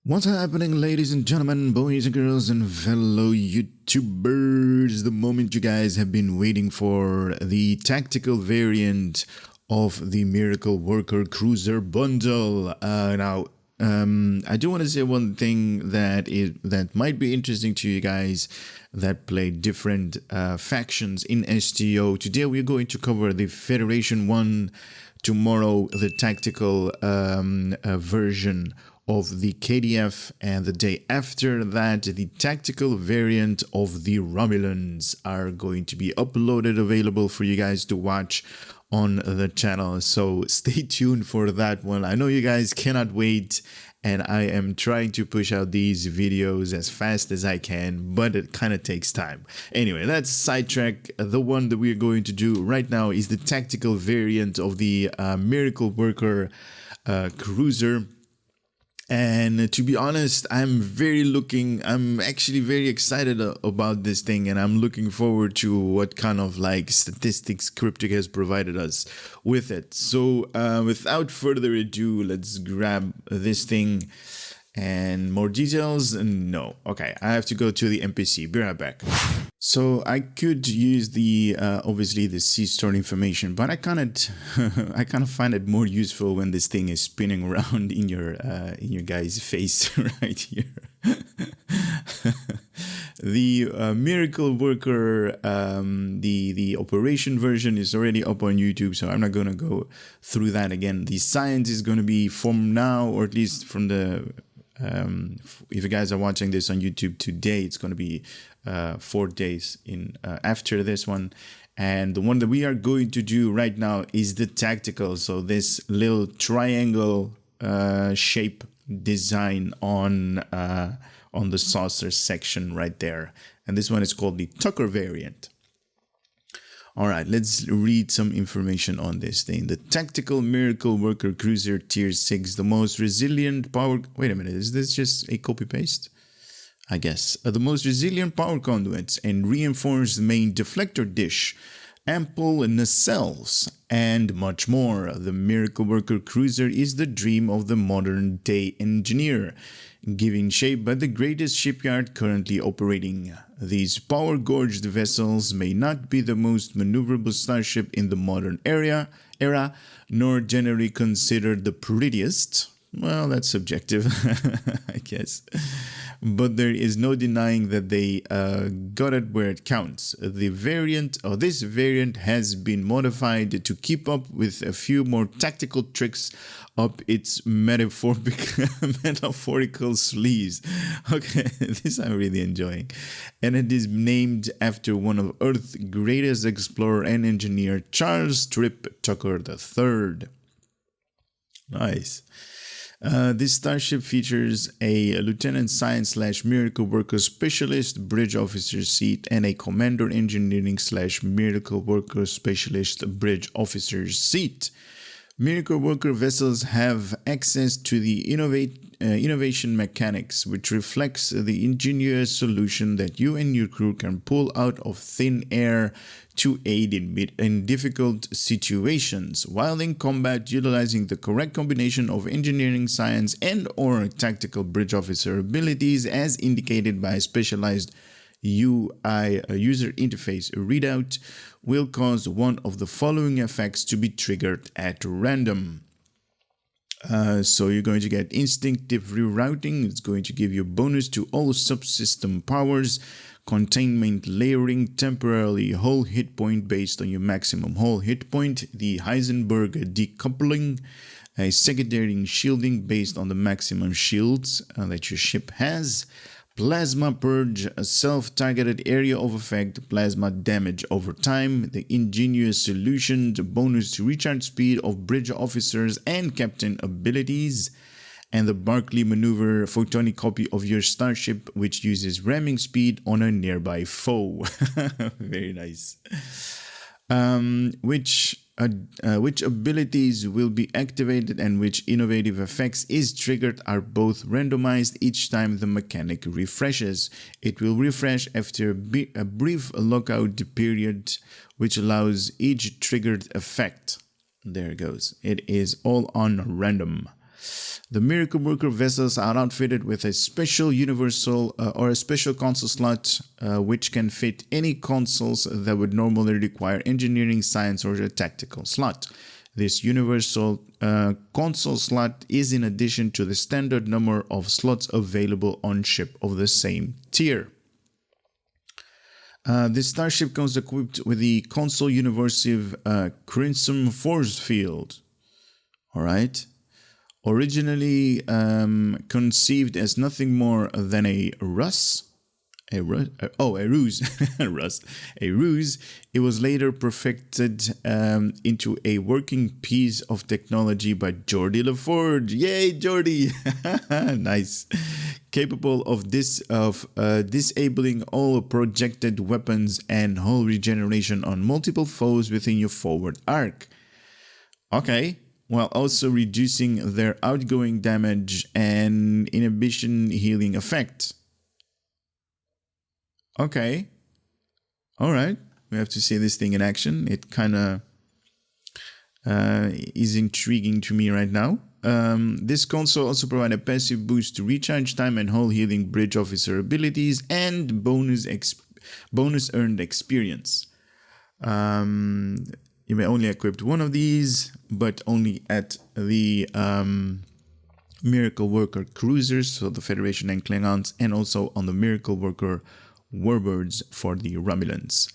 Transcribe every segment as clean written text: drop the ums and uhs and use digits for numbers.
What's happening, ladies and gentlemen, boys and girls, and fellow YouTubers? The moment you guys have been waiting for, the tactical variant of the Miracle Worker Cruiser bundle. I do want to say one thing that might be interesting to you guys that play different factions in STO. Today we're going to cover the Federation 1, tomorrow the tactical version of the KDF, and the day after that the tactical variant of the Romulans are going to be uploaded, available for you guys to watch on the channel. So stay tuned for that one. I know you guys cannot wait, and I am trying to push out these videos as fast as I can, but it kind of takes time. Anyway, let's sidetrack. The one that we're going to do right now is the tactical variant of the Miracle Worker Cruiser. And to be honest, I'm actually very excited about this thing, and I'm looking forward to what kind of like statistics Cryptic has provided us with it. So without further ado, let's grab this thing and more details. No, okay, I have to go to the NPC. Be right back. So I could use the obviously the C-store information, but I kind of find it more useful when this thing is spinning around in your guy's face right here. The Miracle Worker, the operation version is already up on YouTube, so I'm not gonna go through that again. The science is gonna be from now, or at least from the if you guys are watching this on YouTube today, it's going to be 4 days in after this one. And the one that we are going to do right now is the tactical. So this little triangle shape design on the saucer section right there, and this one is called the Tucker variant. All right, let's read some information on this thing. The Tactical Miracle Worker Cruiser Tier 6, the most resilient power... Wait a minute, is this just a copy-paste? I guess. The most resilient power conduits and reinforced main deflector dish, ample nacelles, and much more. The Miracle Worker Cruiser is the dream of the modern-day engineer, giving shape by the greatest shipyard currently operating. These power-gorged vessels may not be the most maneuverable starship in the modern era, nor generally considered the prettiest. Well, that's subjective, I guess. But there is no denying that they got it where it counts. This variant has been modified to keep up with a few more tactical tricks up its metaphorical sleeves. Okay, this I'm really enjoying. And it is named after one of Earth's greatest explorer and engineer, Charles Trip Tucker III. Nice. This starship features a Lieutenant Science / Miracle Worker Specialist Bridge Officer seat and a Commander Engineering / Miracle Worker Specialist Bridge Officer seat. Miracle Worker vessels have access to the innovation mechanics, which reflects the ingenious solution that you and your crew can pull out of thin air to aid in difficult situations, while in combat utilizing the correct combination of engineering, science, and/or tactical bridge officer abilities as indicated by a specialized UI user interface readout will cause one of the following effects to be triggered at random. So you're going to get instinctive rerouting. It's going to give you a bonus to all subsystem powers, containment layering, temporarily whole hit point based on your maximum whole hit point, the Heisenberg decoupling, a secondary shielding based on the maximum shields that your ship has, Plasma Purge, a self-targeted area of effect, plasma damage over time, the ingenious solution, the bonus to recharge speed of bridge officers and captain abilities, and the Barclay maneuver photonic copy of your starship, which uses ramming speed on a nearby foe. Very nice. Which abilities will be activated and which innovative effects is triggered are both randomized each time the mechanic refreshes. It will refresh after a brief lockout period, which allows each triggered effect. There it goes. It is all on random. The Miracle Worker vessels are outfitted with a special universal or a special console slot which can fit any consoles that would normally require engineering, science, or a tactical slot. This universal console slot is in addition to the standard number of slots available on ship of the same tier. This starship comes equipped with the console universive Crimson Forcefield. Alright. Originally conceived as nothing more than a ruse. A ruse. A ruse. It was later perfected into a working piece of technology by Geordie LaForge. Yay, Geordie! Nice. Capable of disabling all projected weapons and hull regeneration on multiple foes within your forward arc. Okay. While also reducing their outgoing damage and inhibition healing effect. Okay. Alright. We have to see this thing in action. It kind of is intriguing to me right now. This console also provides a passive boost to recharge time and hull healing bridge officer abilities and bonus earned experience. You may only equip one of these, but only at the Miracle Worker cruisers, so the Federation and Klingons, and also on the Miracle Worker warbirds for the Romulans.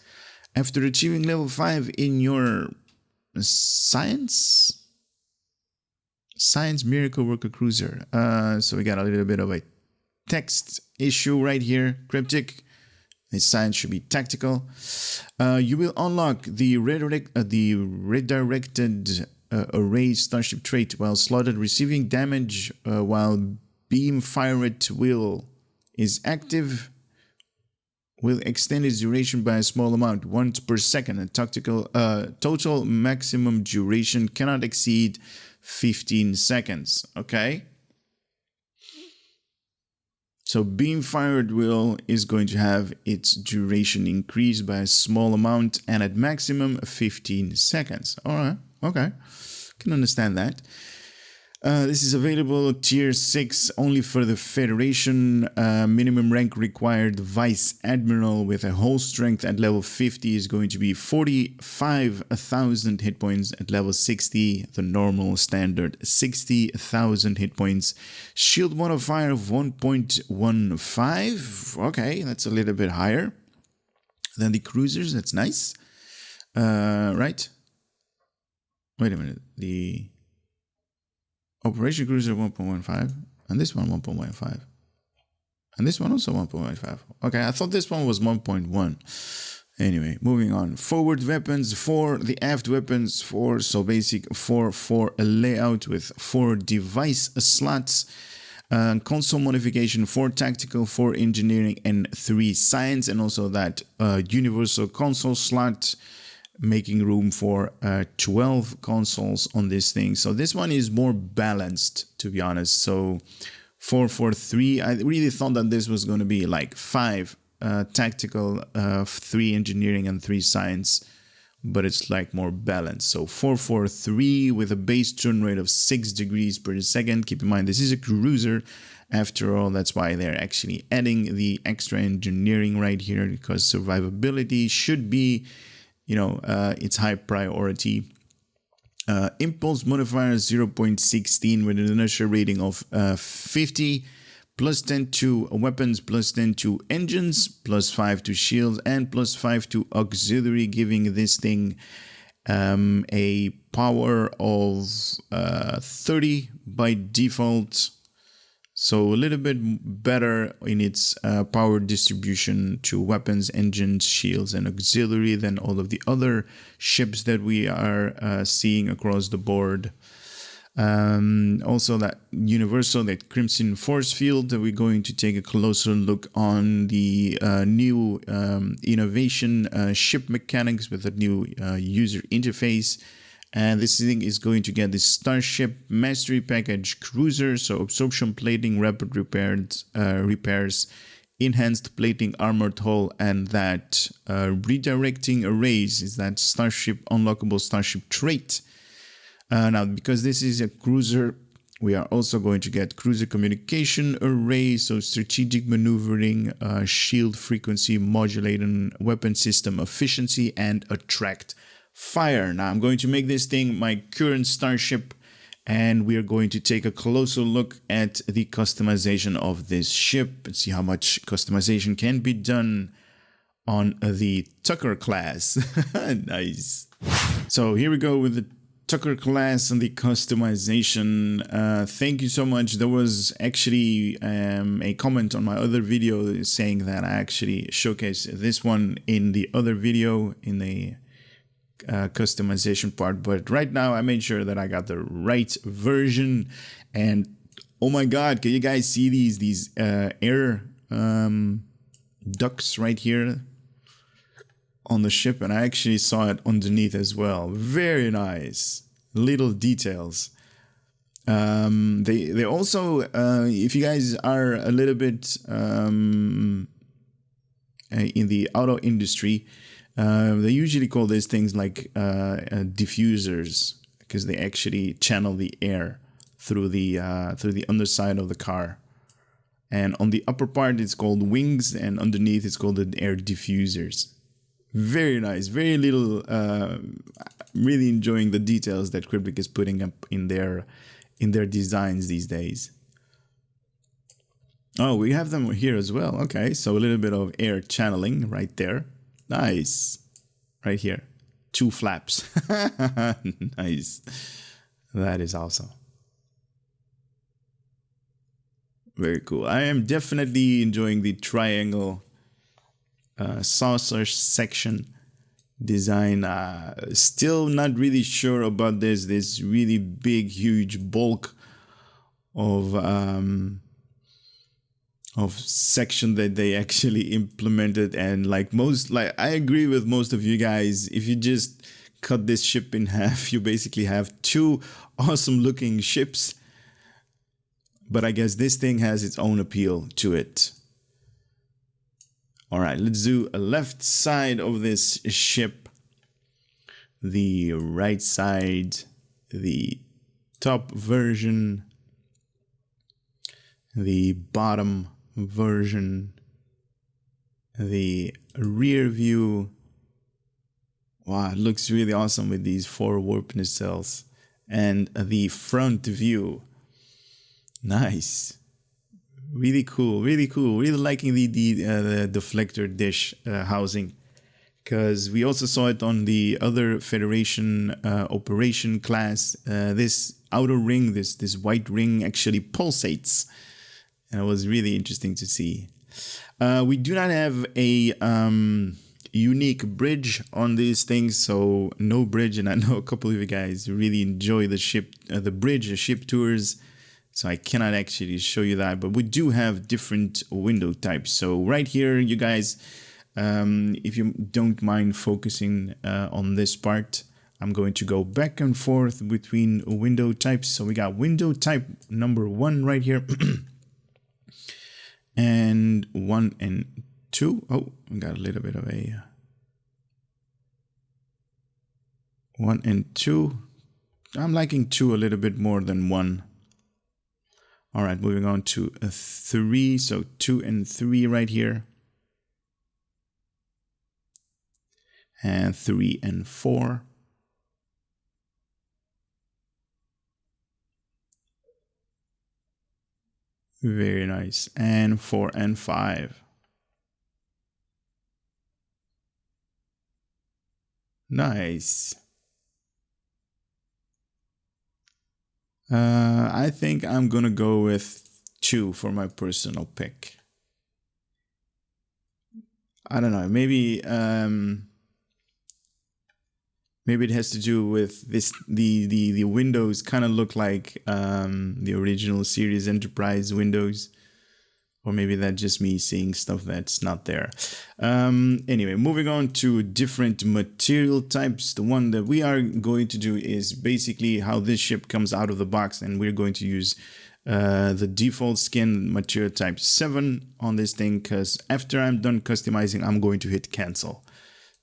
After achieving level 5 in your Science Miracle Worker cruiser. So we got a little bit of a text issue right here, cryptic. This science should be tactical. You will unlock the redirected array Starship Trait while slotted, receiving damage while beam fired will is active. Will extend its duration by a small amount, once per second. And total maximum duration cannot exceed 15 seconds. Okay. So beam fired will is going to have its duration increased by a small amount and at maximum 15 seconds. All right. Okay. Can understand that. This is available tier 6 only for the Federation. Minimum rank required Vice Admiral with a hull strength at level 50 is going to be 45,000 hit points. At level 60, the normal standard 60,000 hit points. Shield modifier of 1.15. Okay, that's a little bit higher than the cruisers. That's nice. Right? Wait a minute. The Operation Cruiser 1.15 and this one 1.15 and this one also 1.15. Okay, I thought this one was 1.1. Anyway, moving on. Forward weapons 4, the aft weapons 4, so basic 4 for a layout with 4 device slots. Console modification 4 tactical, 4 engineering and 3 science, and also that universal console slot, making room for 12 consoles on this thing. So this one is more balanced, to be honest. So 4-4-3, I really thought that this was going to be like 5 tactical, 3 engineering and 3 science, but it's like more balanced. So 4-4-3 with a base turn rate of 6 degrees per second. Keep in mind, this is a cruiser. After all, that's why they're actually adding the extra engineering right here, because survivability should be, it's high priority. Impulse modifier 0.16 with an inertia rating of 50, plus 10 to weapons, plus 10 to engines, plus 5 to shields, and plus 5 to auxiliary, giving this thing a power of 30 by default. So a little bit better in its power distribution to weapons, engines, shields, and auxiliary than all of the other ships that we are seeing across the board. Also that universal, that Crimson Forcefield, that we're going to take a closer look on the new innovation ship mechanics with a new user interface. And this thing is going to get the Starship Mastery Package Cruiser, so absorption plating, rapid repairs, enhanced plating, armored hull, and that redirecting arrays is that Starship unlockable Starship Trait. Now, because this is a cruiser, We are also going to get cruiser communication array, so strategic maneuvering, shield frequency, modulating weapon system efficiency, and attract fire. Now I'm going to make this thing my current starship, and we are going to take a closer look at the customization of this ship and see how much customization can be done on the Tucker class. Nice. So here we go with the Tucker class and the customization. Thank you so much. There was actually a comment on my other video saying that I actually showcased this one in the other video in the customization part, but right now I made sure that I got the right version. And oh my god, can you guys see these air ducts right here on the ship? And I actually saw it underneath as well. Very nice little details. They also if you guys are a little bit in the auto industry, they usually call these things like diffusers, because they actually channel the air through the underside of the car. And on the upper part it's called wings, and underneath it's called the air diffusers. Very nice, very little. Really enjoying the details that Cryptic is putting up in their designs these days. Oh, we have them here as well. Okay, so a little bit of air channeling right there. Nice. Right here. 2 flaps. Nice. That is awesome. Very cool. I am definitely enjoying the triangle saucer section design. Still not really sure about this really big, huge bulk of section that they actually implemented. And like I agree with most of you guys, if you just cut this ship in half, you basically have 2 awesome looking ships. But I guess this thing has its own appeal to it. All right, let's do a left side of this ship, the right side, the top version, the bottom version, the rear view. Wow, it looks really awesome with these 4 warp nacelles, and the front view. Nice. Really cool, really cool. Really liking the deflector dish housing, because we also saw it on the other Federation operation class. This outer ring, this white ring, actually pulsates, and it was really interesting to see. We do not have a unique bridge on these things, so no bridge. And I know a couple of you guys really enjoy the ship tours. So I cannot actually show you that, but we do have different window types. So right here, you guys, if you don't mind focusing on this part, I'm going to go back and forth between window types. So we got window type number 1 right here. And 1 and 2. Oh, we got a little bit of a 1 and 2. I'm liking 2 a little bit more than 1. All right, moving on to a 3. So 2 and 3 right here. And 3 and 4. Very nice. And 4 and 5. Nice. I think I'm gonna go with 2 for my personal pick. I don't know, maybe maybe it has to do with this. The windows kind of look like the original series Enterprise windows, or maybe that's just me seeing stuff that's not there. Anyway, moving on to different material types. The one that we are going to do is basically how this ship comes out of the box, and we're going to use the default skin material type 7 on this thing, because after I'm done customizing, I'm going to hit cancel.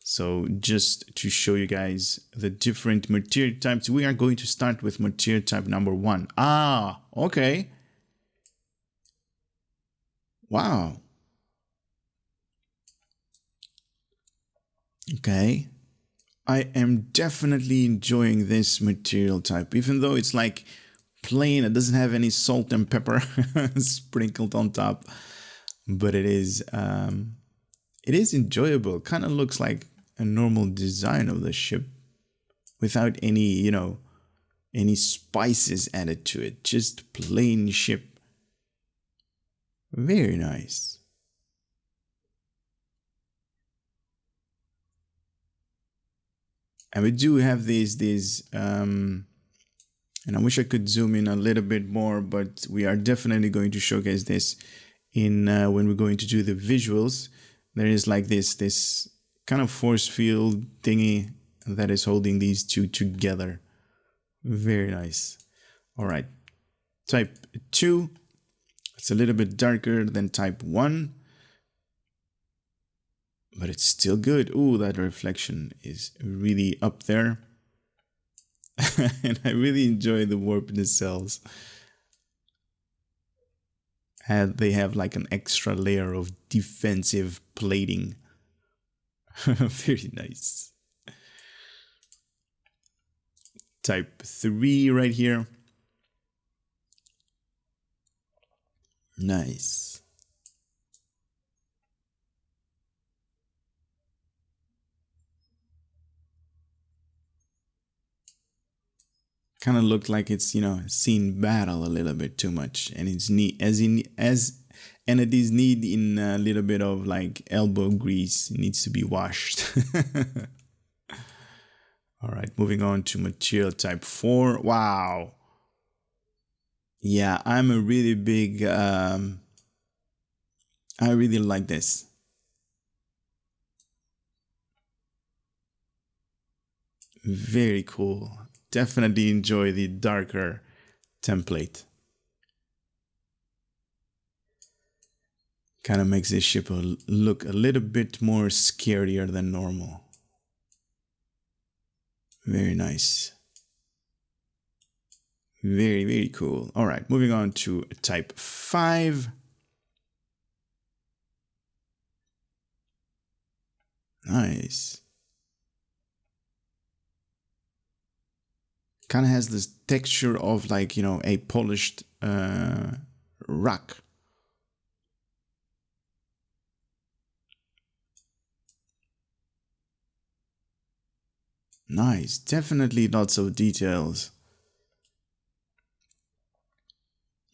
So just to show you guys the different material types, we are going to start with material type number 1. Ah, okay. Wow. Okay. I am definitely enjoying this material type, even though it's like plain, it doesn't have any salt and pepper sprinkled on top, but it is enjoyable. Kind of looks like a normal design of the ship without any, any spices added to it. Just plain ship. Very nice. And we do have these and I wish I could zoom in a little bit more, but we are definitely going to showcase this in when we're going to do the visuals. There is like this kind of force field thingy that is holding these two together. Very nice. All right. Type 2. It's a little bit darker than type 1. But it's still good. Ooh, that reflection is really up there. And I really enjoy the warp nacelles. And they have like an extra layer of defensive plating. Very nice. Type 3 right here. Nice. Kind of looked like it's, seen battle a little bit too much, and it's need and it is need in a little bit of like elbow grease. It needs to be washed. All right, moving on to material type 4. Wow. Yeah, I'm a really big I really like this. Very cool. Definitely enjoy the darker template. Kind of makes this ship look a little bit more scarier than normal. Very nice. Very, very cool. All right, moving on to type 5. Nice. Kind of has this texture of like, a polished rock. Nice. Definitely lots of details.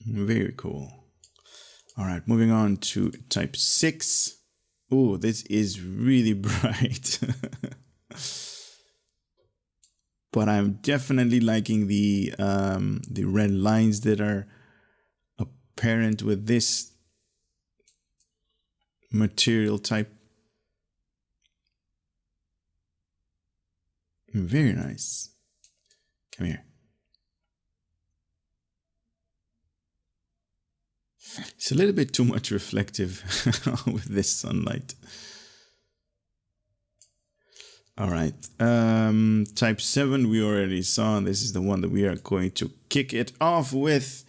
Very cool. All right, moving on to type 6. Oh, this is really bright. But I'm definitely liking the red lines that are apparent with this material type. Very nice. Come here. It's a little bit too much reflective with this sunlight. All right. Type 7 we already saw. This is the one that we are going to kick it off with.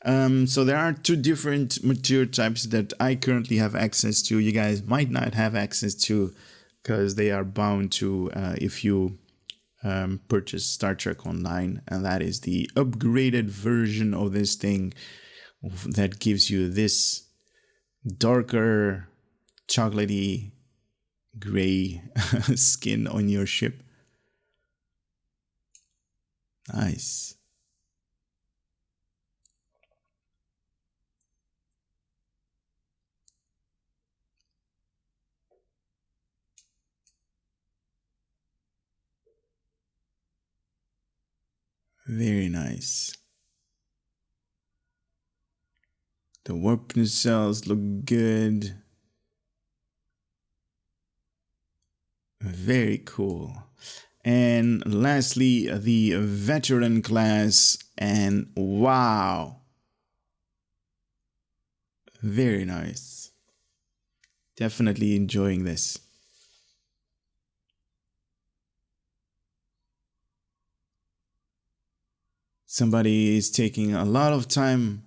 So there are 2 different material types that I currently have access to. You guys might not have access to because they are bound to if you purchase Star Trek Online. And that is the upgraded version of this thing that gives you this darker chocolatey gray skin on your ship. Nice. Very nice. The warp nacelles look good. Very cool. And lastly, the veteran class, and wow. Very nice. Definitely enjoying this. somebody is taking a lot of time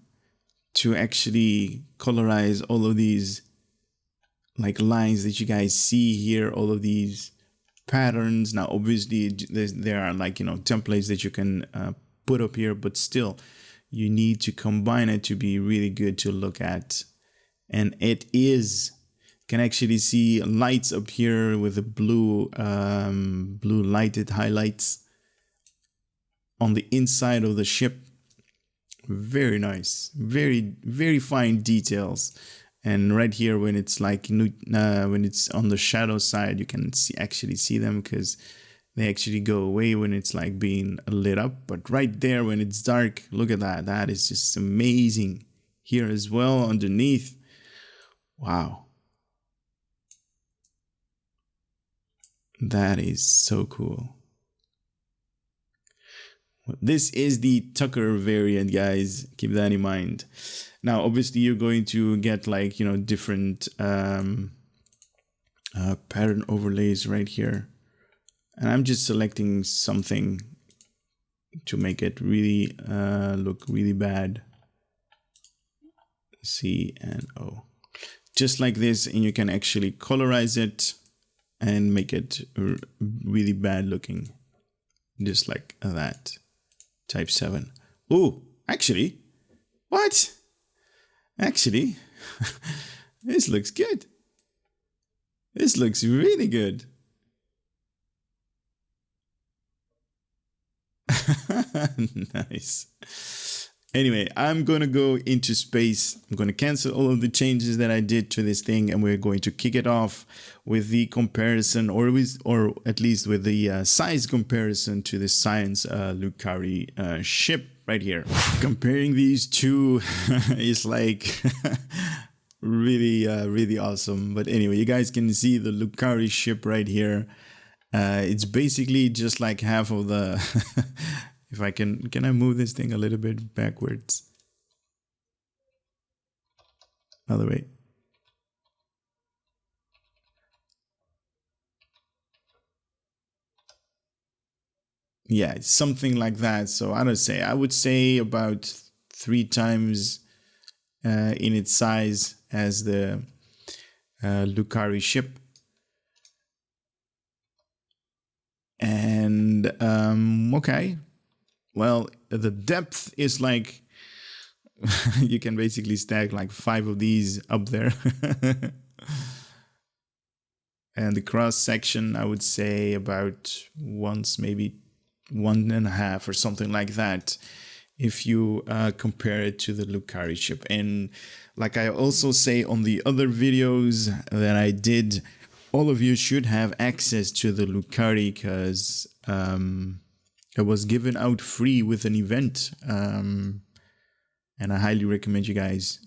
to actually colorize all of these like lines that you guys see here, all of these patterns. Now obviously there are like, you know, templates that you can put up here, but still you need to combine it to be really good to look at. And it is, can actually see lights up here with the blue blue lighted highlights on the inside of the ship. Very nice, very fine details. And right here, when it's like when it's on the shadow side, you can actually see them because they actually go away when it's like being lit up. But right there, when it's dark, look at that. That is just amazing. Here as well, underneath. Wow. That is so cool. This is the Tucker variant, guys. Keep that in mind. Now, obviously, you're going to get like, you know, different pattern overlays right here. And I'm just selecting something to make it really look really bad. C and O. Just like this, and you can actually colorize it and make it really bad looking. Just like that. Type 7. Oh, actually, what? Actually, this looks good. This looks really good. Nice. Anyway, I'm going to go into space. I'm going to cancel all of the changes that I did to this thing, and we're going to kick it off with the comparison, or at least with the size comparison to the Science Lucari ship right here. Comparing these two is like really awesome. But anyway, you guys can see the Lucari ship right here. It's basically just like half of the if I can I move this thing a little bit backwards? Other way. Yeah, it's something like that. So I would say about 3 times in its size as the Lucari ship. And okay. Well, the depth is like you can basically stack like 5 of these up there. And the cross section, I would say about once, maybe 1.5 or something like that, if you compare it to the Lucari ship. And like I also say on the other videos that I did, all of you should have access to the Lucari because it was given out free with an event. And I highly recommend you guys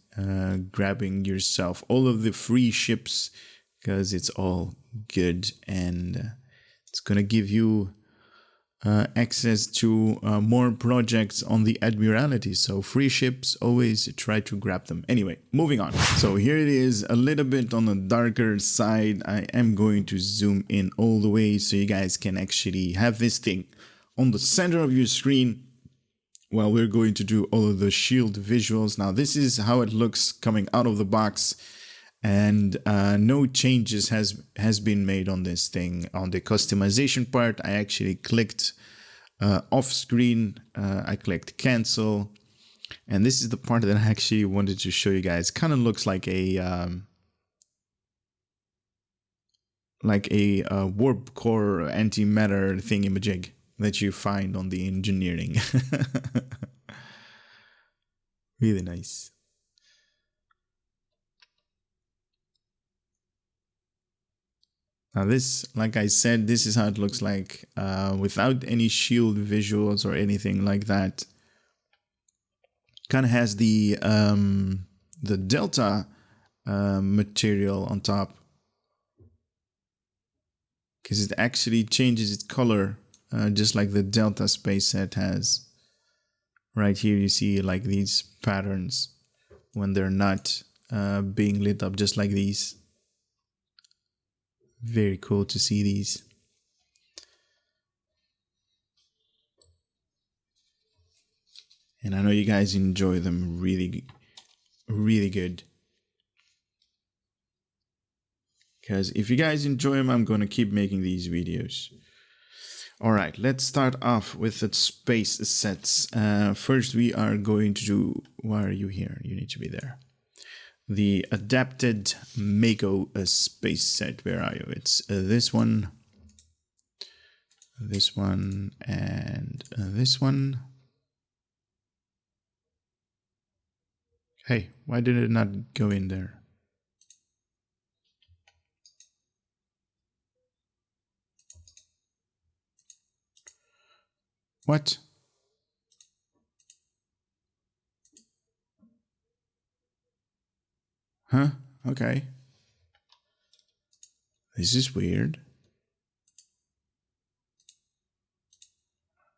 grabbing yourself all of the free ships because it's all good and it's going to give you access to more projects on the Admiralty. So free ships, always try to grab them. Anyway, moving on. So here it is, a little bit on the darker side. I am going to zoom in all the way so you guys can actually have this thing on the center of your screen while we're going to do all of the shield visuals. Now this is how it looks coming out of the box, and no changes has been made on this thing. On the customization part, I actually clicked off screen. I clicked cancel, and this is the part that I actually wanted to show you guys. Kind of looks like a warp core antimatter thingamajig that you find on the engineering. Really nice. Now this, like I said, this is how it looks like without any shield visuals or anything like that. Kind of has the Delta material on top, because it actually changes its color just like the Delta space set has. Right here you see like these patterns when they're not being lit up, just like these. Very cool to see these. And I know you guys enjoy them really, really good. Because if you guys enjoy them, I'm going to keep making these videos. All right, let's start off with the space sets. First, we are going to do... Why are you here? You need to be there. The adapted Mako space set. Where are you? It's this one, and this one. Hey, why did it not go in there? What? Huh? Okay. This is weird.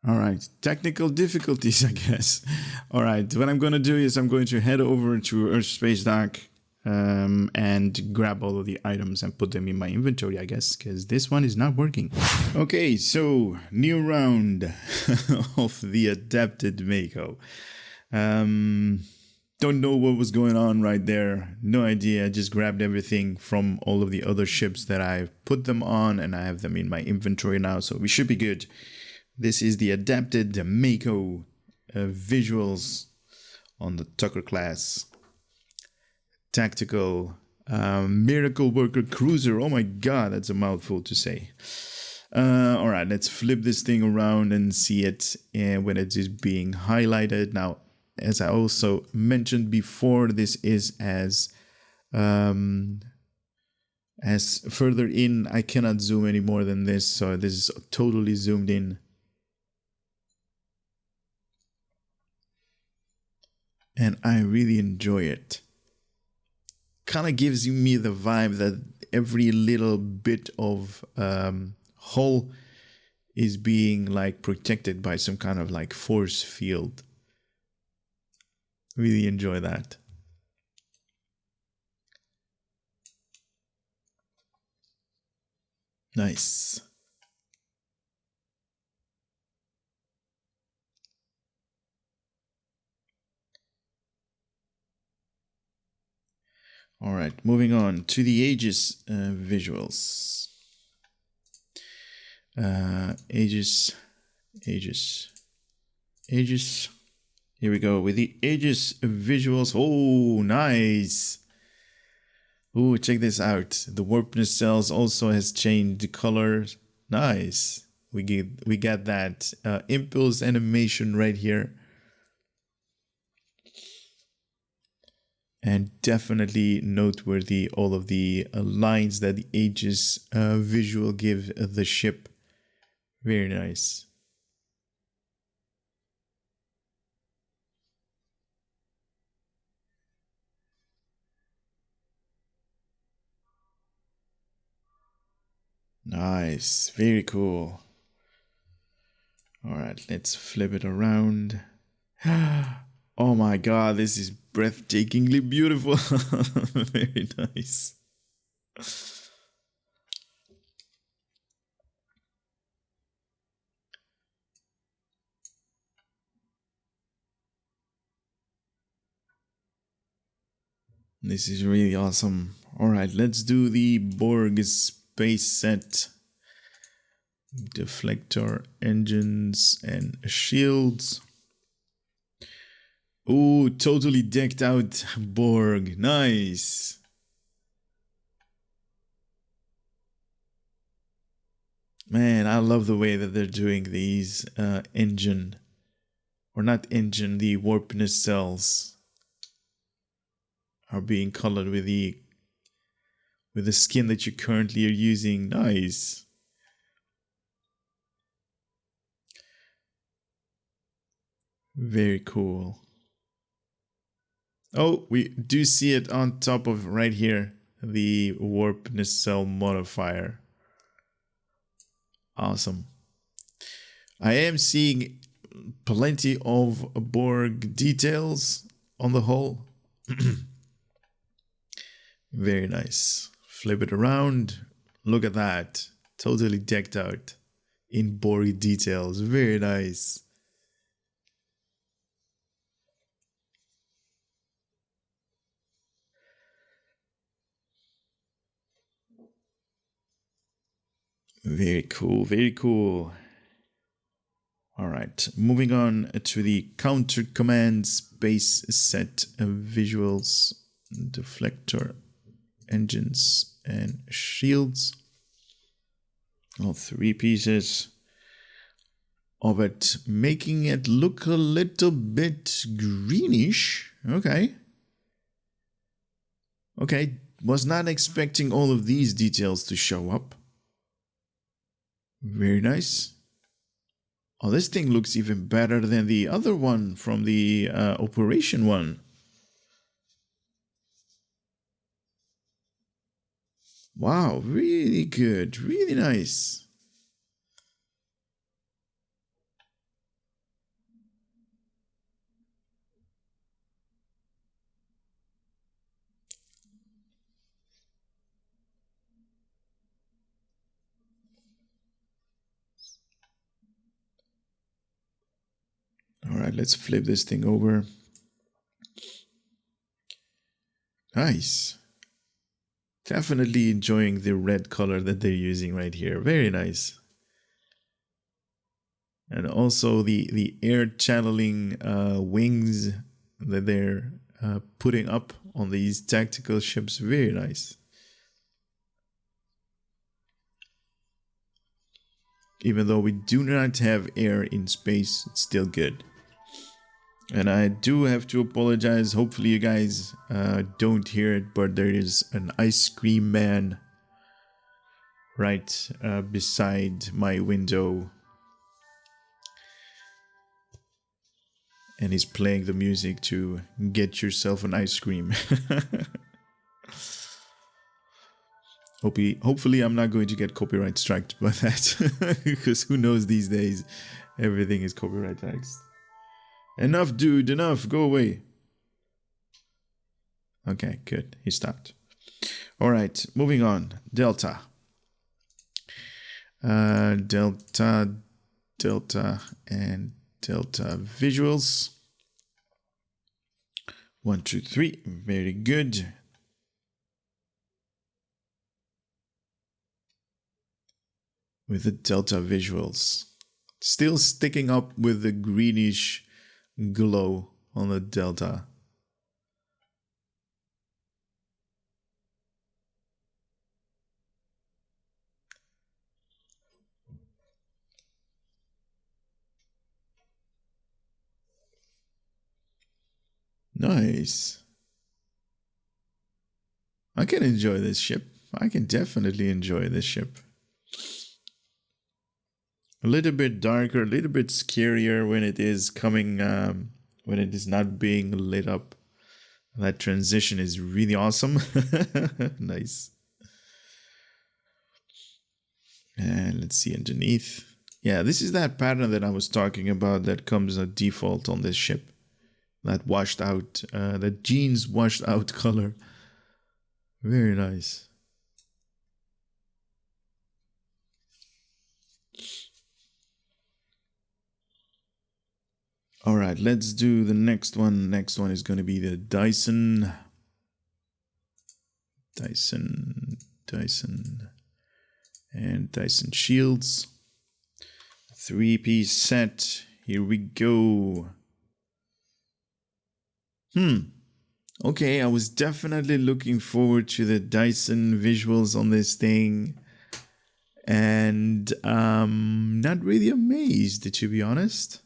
All right, technical difficulties, I guess. All right, what I'm going to do is I'm going to head over to Earth Space Dock and grab all of the items and put them in my inventory, I guess, because this one is not working. Okay, so new round of the adapted Mako. Don't know what was going on right there. No idea. I just grabbed everything from all of the other ships that I've put them on, and I have them in my inventory now, so we should be good. This is the adapted Mako visuals on the Tucker class. Tactical Miracle Worker Cruiser. Oh my god, that's a mouthful to say. All right, let's flip this thing around and see it when it is being highlighted. Now, as I also mentioned before, this is as further in. I cannot zoom any more than this, so this is totally zoomed in. And I really enjoy it. Kind of gives me the vibe that every little bit of hull is being like protected by some kind of like force field. Really enjoy that. Nice. All right, moving on to the Aegis visuals. Aegis. Here we go with the Aegis visuals. Oh, nice. Oh, check this out. The warp nacelles also has changed the color. Nice. We got that impulse animation right here. And definitely noteworthy all of the lines that the Aegis visual give the ship. Very nice. Nice. Very cool. All right, let's flip it around. Oh my god, this is breathtakingly beautiful. Very nice. This is really awesome. All right, let's do the Borg space set. Deflector, engines, and shields. Ooh, totally decked out Borg. Nice. Man, I love the way that they're doing these engine. Or not engine, the warp nacelles are being colored with the skin that you currently are using. Nice. Very cool. Oh, we do see it on top of right here, the warp nacelle modifier. Awesome. I am seeing plenty of Borg details on the hull. Very nice. Flip it around. Look at that. Totally decked out in Borg details. Very nice. Very cool, very cool. All right, moving on to the counter commands base set visuals, deflector, engines, and shields. All three pieces of it, making it look a little bit greenish. Okay. Okay, was not expecting all of these details to show up. Very nice. Oh, this thing looks even better than the other one from the operation one. Wow, really good, really nice. All right, let's flip this thing over. Nice. Definitely enjoying the red color that they're using right here. Very nice. And also the air channeling wings that they're putting up on these tactical ships. Very nice. Even though we do not have air in space, it's still good. And I do have to apologize. Hopefully you guys don't hear it, but there is an ice cream man right beside my window. And he's playing the music to get yourself an ice cream. Hopefully I'm not going to get copyright striked by that. Because who knows these days, everything is copyright taxed. Enough, dude, enough, go away. Okay, good, he stopped. All right, moving on. Delta. Delta, and Delta visuals. 1, 2, 3, very good. With the Delta visuals. Still sticking up with the greenish glow on the Delta. Nice. I can enjoy this ship. I can definitely enjoy this ship. A little bit darker, a little bit scarier when it is coming, when it is not being lit up. That transition is really awesome. Nice. And let's see underneath. Yeah, this is that pattern that I was talking about that comes a default on this ship. That washed out, that jeans washed out color. Very nice. All right, let's do the next one. Next one is going to be the Dyson, and Dyson shields. 3-piece set. Here we go. Okay, I was definitely looking forward to the Dyson visuals on this thing. And not really amazed, to be honest.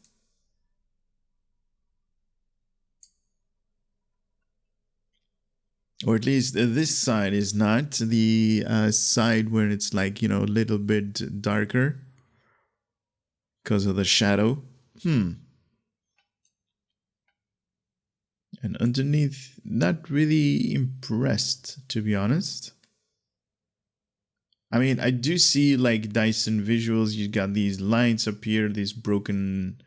Or at least this side is not the side where it's like, you know, a little bit darker because of the shadow. And underneath, not really impressed, to be honest. I mean, I do see like Dyson visuals. You got these lines up here, these broken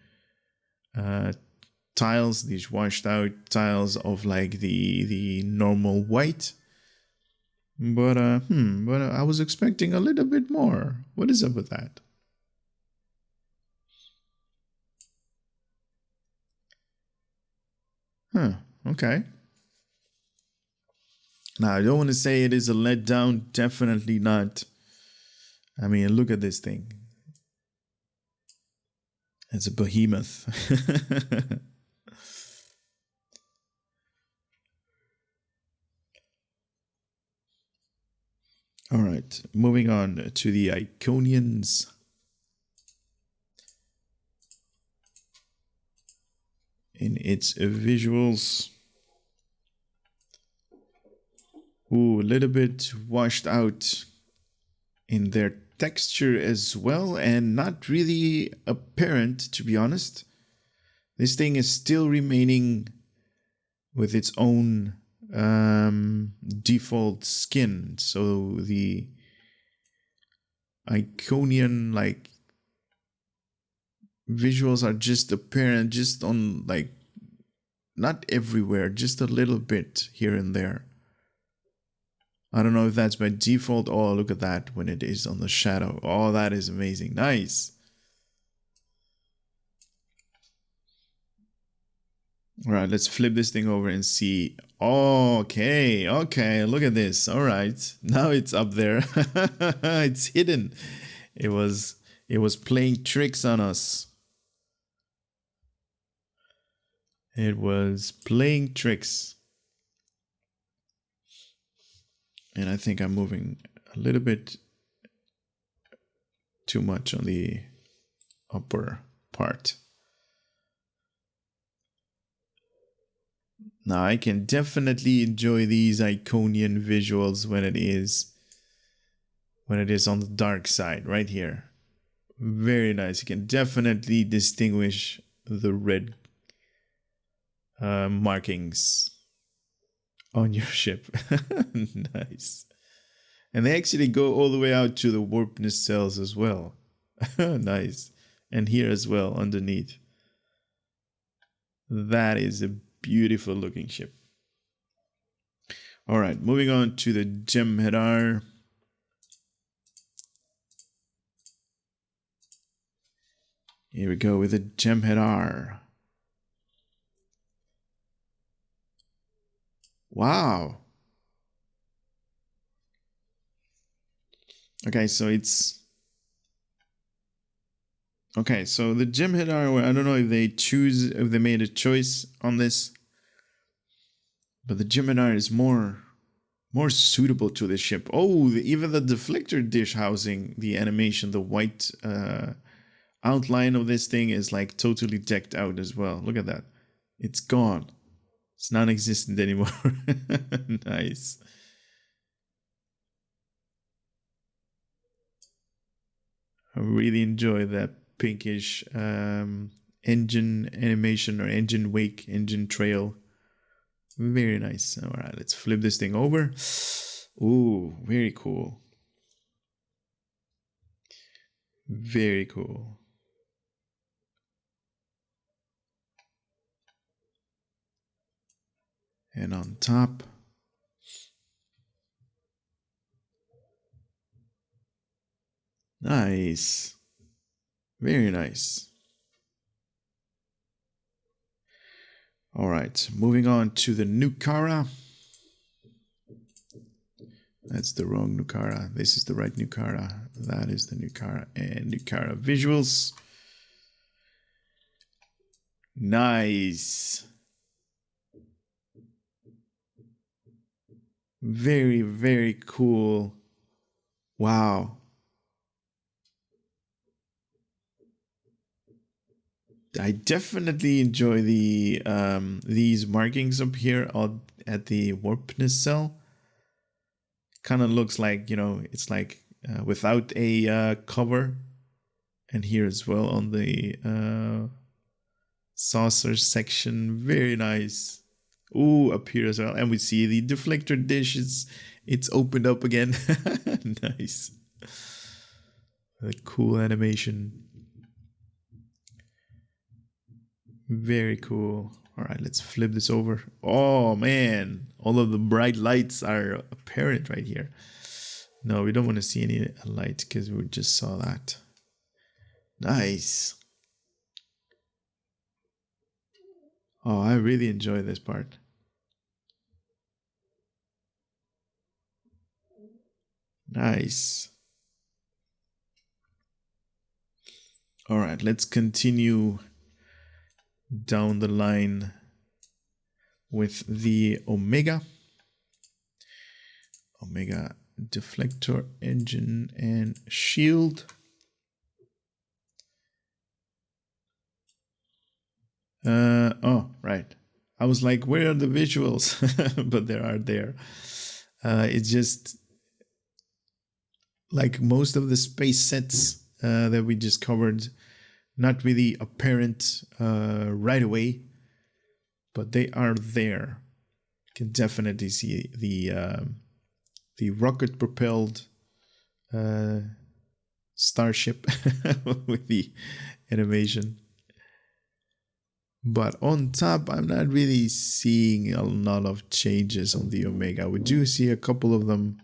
tiles, these washed out tiles of like the normal white. But I was expecting a little bit more. What is up with that? Okay. Now, I don't want to say it is a letdown. Definitely not. I mean, look at this thing. It's a behemoth. All right, moving on to the Iconians. In its visuals. Ooh, a little bit washed out in their texture as well, and not really apparent, to be honest. This thing is still remaining with its own default skin. So the Iconian like visuals are just apparent, just on like not everywhere, just a little bit here and there. I don't know if that's by default. Oh, look at that when it is on the shadow. Oh, that is amazing. Nice. All right, let's flip this thing over and see. Oh, okay, look at this. All right, now it's up there. It's hidden. It was playing tricks on us. It was playing tricks. And I think I'm moving a little bit too much on the upper part. Now I can definitely enjoy these Iconian visuals when it is on the dark side, right here. Very nice. You can definitely distinguish the red markings on your ship. Nice. And they actually go all the way out to the warp nacelles as well. Nice. And here as well underneath. That is a beautiful looking ship. All right, moving on to the Jem'Hadar. Here we go with the Jem'Hadar. Wow. Okay, so it's... Okay, so the Jem'Hadar, I don't know if they made a choice on this, but the Jem'Hadar is more suitable to the ship. Oh, even the deflector dish housing, the animation, the white outline of this thing is like totally decked out as well. Look at that. It's gone. It's non-existent anymore. Nice. I really enjoy that pinkish engine animation or engine wake, engine trail. Very nice. All right, let's flip this thing over. Ooh, very cool. Very cool. And on top, nice. Very nice. All right, moving on to the Nukara. That's the wrong Nukara. This is the right Nukara. That is the Nukara. And Nukara visuals. Nice. Very, very cool. Wow. I definitely enjoy the these markings up here at the warp nacelle. Kind of looks like, you know, it's like without a cover. And here as well on the saucer section. Very nice. Ooh, up here as well. And we see the deflector dish. It's opened up again. Nice. A cool animation. Very cool. All right, let's flip this over. Oh, man. All of the bright lights are apparent right here. No, we don't want to see any light because we just saw that. Nice. Oh, I really enjoy this part. Nice. All right, let's continue down the line with the Omega. Omega deflector, engine, and shield. Oh, right. I was like, where are the visuals? But they are there. It's just like most of the space sets that we just covered, not really apparent right away, but they are there. You can definitely see the rocket propelled Starship with the animation. But on top, I'm not really seeing a lot of changes on the Omega. We do see a couple of them.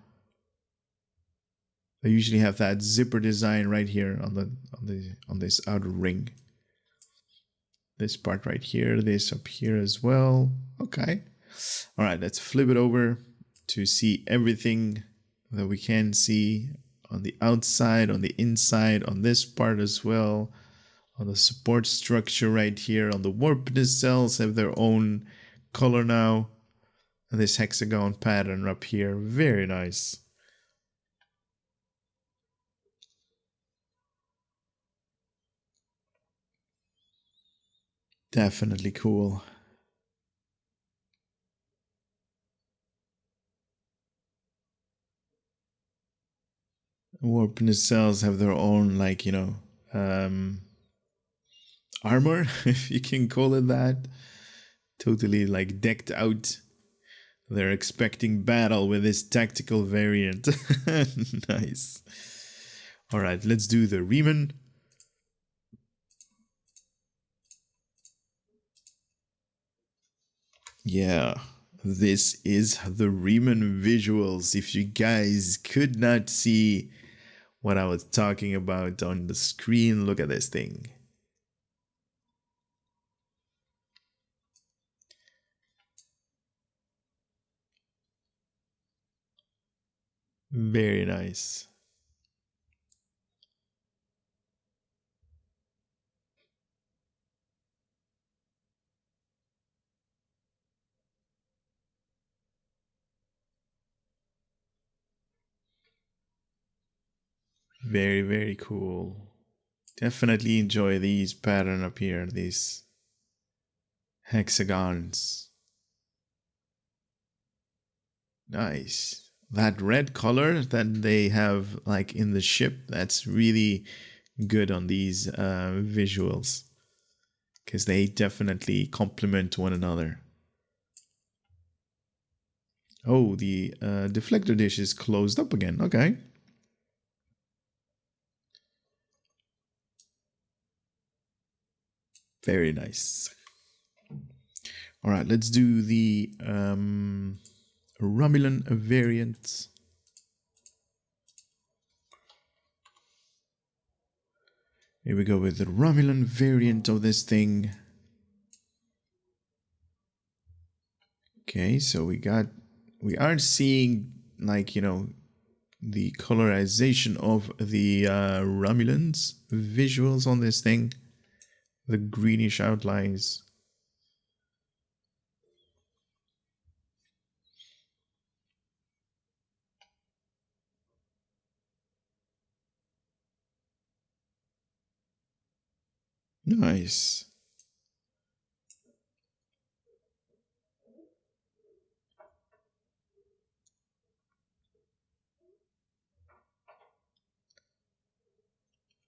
They usually have that zipper design right here on this outer ring. This part right here, this up here as well. Okay. All right, let's flip it over to see everything that we can see on the outside, on the inside, on this part as well. On the support structure right here, on the warp nacelles have their own color now. And this hexagon pattern up here, very nice. Definitely cool. Warp nacelles have their own, like, armor, if you can call it that. Totally like decked out. They're expecting battle with this tactical variant. Nice. All right, let's do the Riemann. Yeah, this is the Riemann visuals. If you guys could not see what I was talking about on the screen, look at this thing. Very nice. Very, very cool. Definitely enjoy these pattern up here, these hexagons. Nice. That red color that they have like in the ship, that's really good on these visuals. Because they definitely complement one another. Oh, the deflector dish is closed up again. Okay. Very nice. All right, let's do the Romulan variant. Here we go with the Romulan variant of this thing. Okay, so we are seeing, like, the colorization of the Romulans visuals on this thing. The greenish outlines. Nice.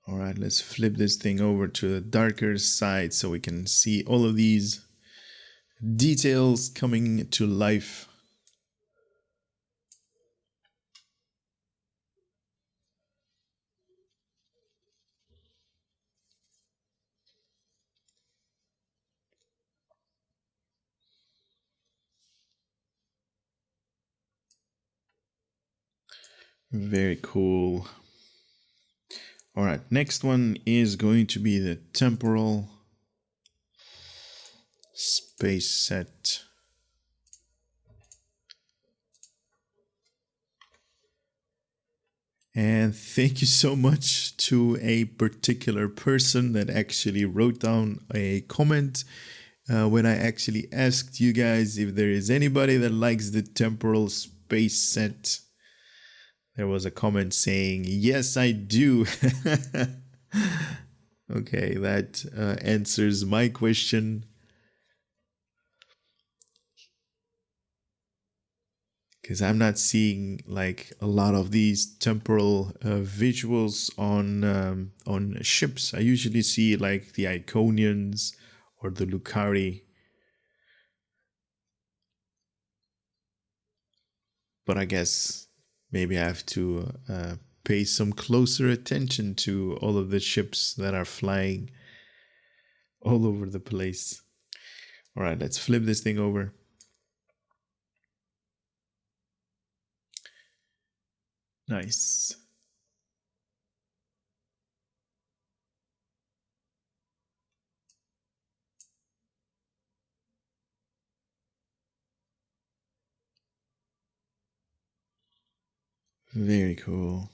All right, let's flip this thing over to the darker side so we can see all of these details coming to life. Very cool. All right, next one is going to be the temporal space set. And thank you so much to a particular person that actually wrote down a comment when I actually asked you guys if there is anybody that likes the temporal space set. There was a comment saying, yes, I do. Okay, that answers my question. Because I'm not seeing like a lot of these temporal visuals on ships. I usually see like the Iconians or the Lucari. But I guess maybe I have to pay some closer attention to all of the ships that are flying all over the place. All right, let's flip this thing over. Nice. Very cool.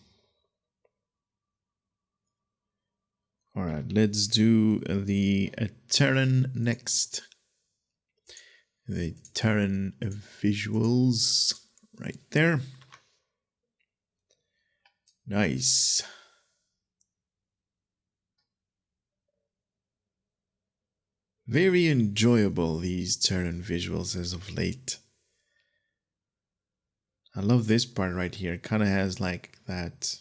All right, let's do the Terran next. The Terran visuals right there. Nice. Very enjoyable, these Terran visuals as of late. I love this part right here. It kind of has like that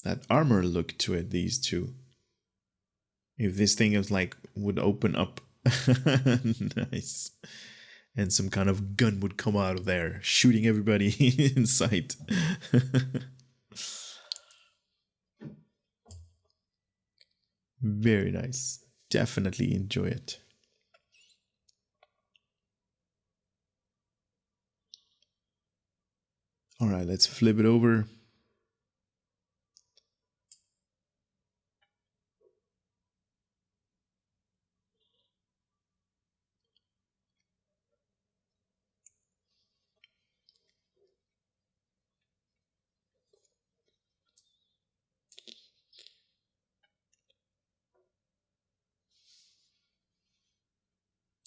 that armor look to it, these two. If this thing is like would open up. Nice. And some kind of gun would come out of there, shooting everybody in sight. Very nice. Definitely enjoy it. All right, let's flip it over.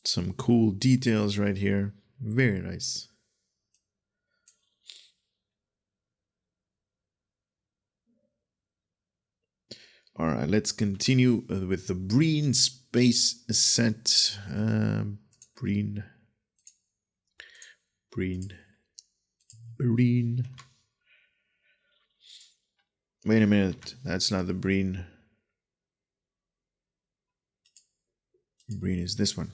Some cool details right here. Very nice. All right, let's continue with the Breen space set. Breen. Wait a minute, that's not the Breen. Breen is this one.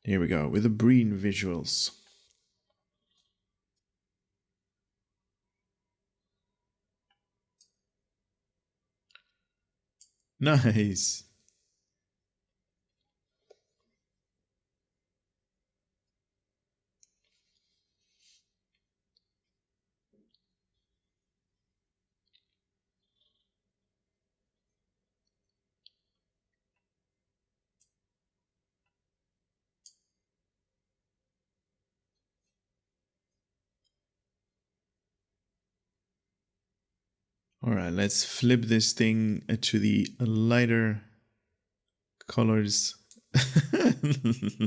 Here we go, with the Breen visuals. Nice. All right, let's flip this thing to the lighter colors.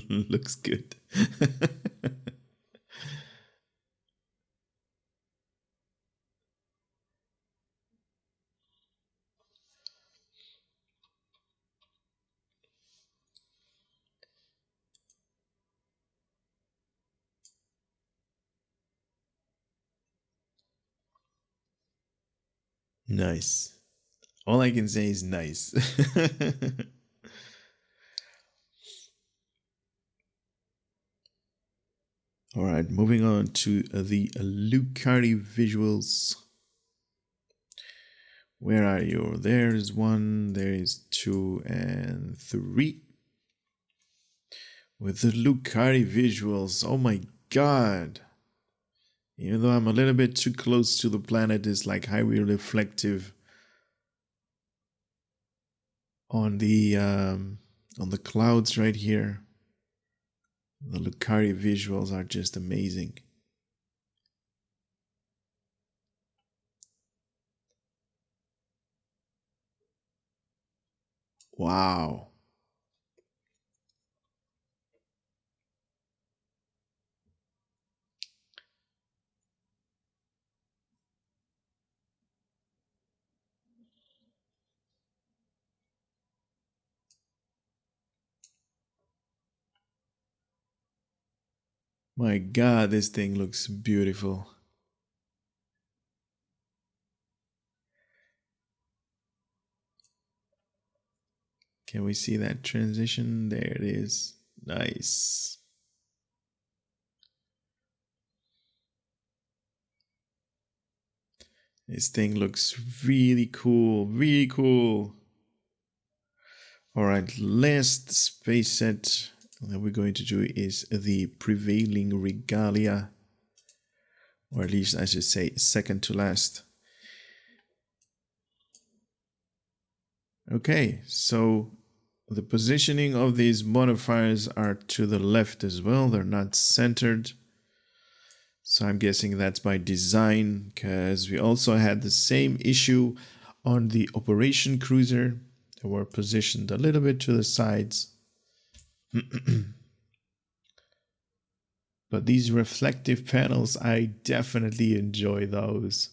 Looks good. Nice. All I can say is nice. All right, moving on to the Lucari visuals. Where are you? There's one, there's 2 and 3. With the Lucari visuals, oh my god. Even though I'm a little bit too close to the planet, it's like highly reflective on the clouds right here. The Lucari visuals are just amazing. Wow. My God, this thing looks beautiful. Can we see that transition? There it is. Nice. This thing looks really cool. Really cool. All right, last space set that we're going to do is the Prevailing Regalia. Or at least I should say second to last. Okay, so the positioning of these modifiers are to the left as well. They're not centered. So I'm guessing that's by design, because we also had the same issue on the Operation Cruiser. They were positioned a little bit to the sides. But these reflective panels, I definitely enjoy those.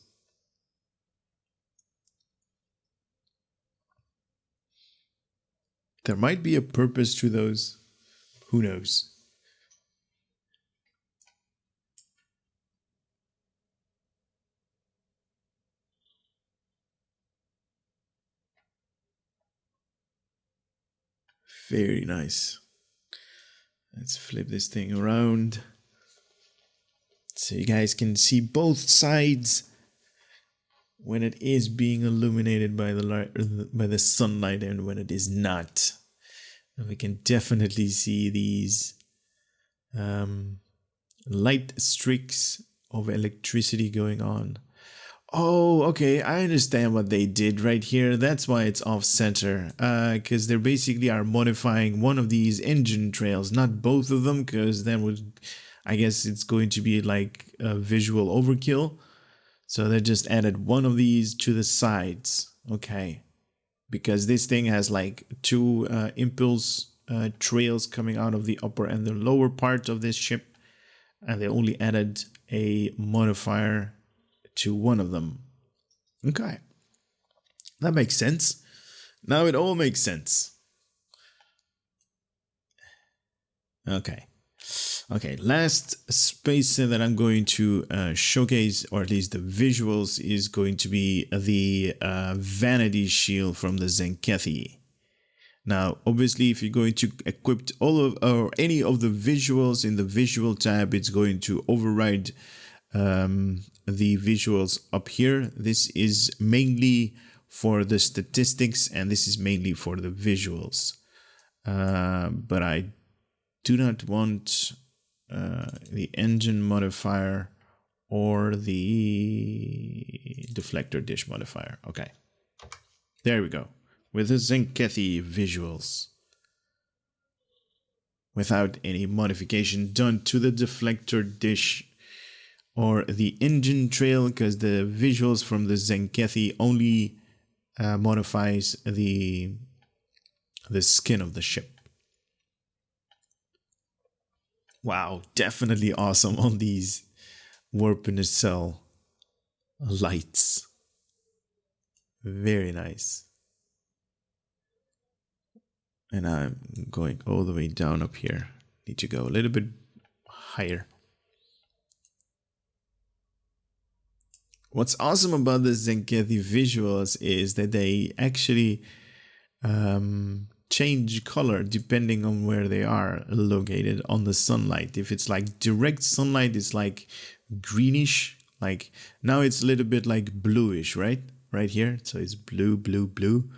There might be a purpose to those. Who knows? Very nice. Let's flip this thing around so you guys can see both sides when it is being illuminated by the light, by the sunlight, and when it is not. And we can definitely see these light streaks of electricity going on. Oh, okay, I understand what they did right here. That's why it's off center. Because they basically are modifying one of these engine trails, not both of them, because then I guess it's going to be like a visual overkill. So they just added one of these to the sides. Okay. Because this thing has like two impulse trails coming out of the upper and the lower part of this ship. And they only added a modifier to one of them. Okay. That makes sense. Now it all makes sense. Okay. Okay, last space that I'm going to showcase, or at least the visuals, is going to be the vanity shield from the Zen-Kethi. Now, obviously, if you're going to equip all of or any of the visuals in the visual tab, it's going to override the visuals up here. This is mainly for the statistics, and this is mainly for the visuals. But I do not want the engine modifier or the deflector dish modifier. Okay, there we go. With the Zen-Kethi visuals, without any modification done to the deflector dish or the engine trail, because the visuals from the Zen-Kethi only modifies the skin of the ship. Wow, definitely awesome on these warp in a cell lights. Very nice. And I'm going all the way down up here. Need to go a little bit higher. What's awesome about the Zen-Kethi visuals is that they actually change color depending on where they are located on the sunlight. If it's like direct sunlight, it's like greenish. Like now it's a little bit like bluish, right? Right here. So it's blue, blue, blue.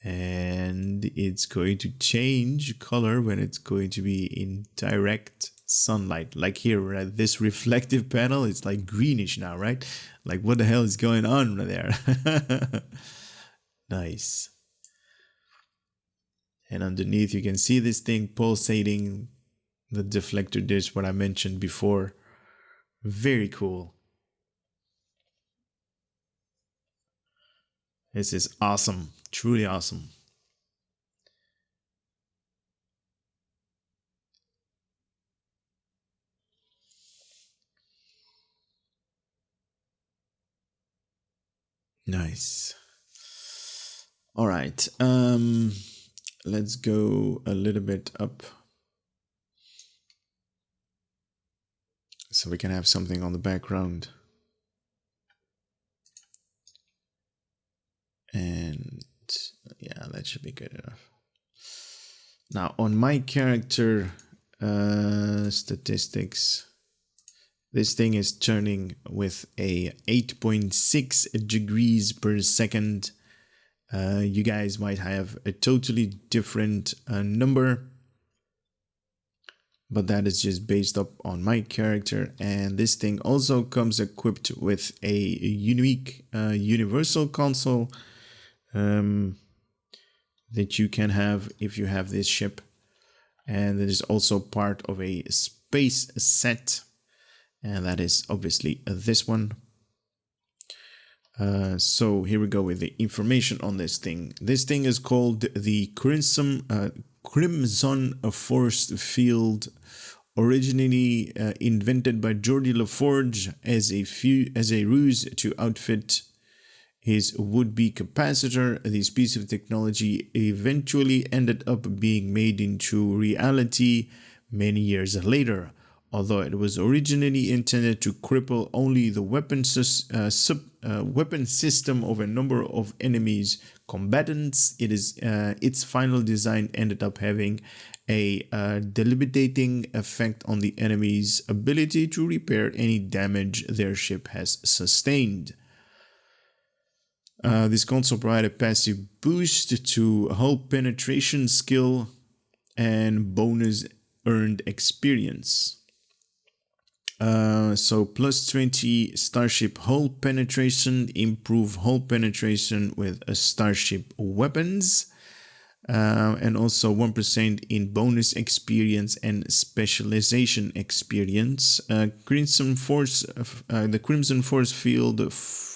And it's going to change color when it's going to be in direct sunlight. Like here, right? This reflective panel, it's like greenish now, right? Like what the hell is going on there? Nice. And underneath you can see this thing pulsating The deflector dish, what I mentioned before. Very cool. This is awesome. Truly awesome. Nice. All right. Let's go a little bit up so we can have something on the background. And yeah, that should be good enough. Now on my character statistics, this thing is turning with a 8.6 degrees per second. You guys might have a totally different number, but that is just based up on my character. And this thing also comes equipped with a unique universal console that you can have if you have this ship. And it is also part of a space set, and that is obviously this one. So here we go with the information on this thing. This thing is called the Crimson Forcefield, originally invented by Geordie LaForge as a ruse to outfit his would-be capacitor. This piece of technology eventually ended up being made into reality many years later. Although it was originally intended to cripple only the weapon system of a number of enemies combatants, its final design ended up having a debilitating effect on the enemy's ability to repair any damage their ship has sustained. This console provided a passive boost to hull penetration skill and bonus earned experience. So plus 20 Starship hull penetration, improve hull penetration with Starship weapons, and also 1% in bonus experience and specialization experience. The Crimson Forcefield,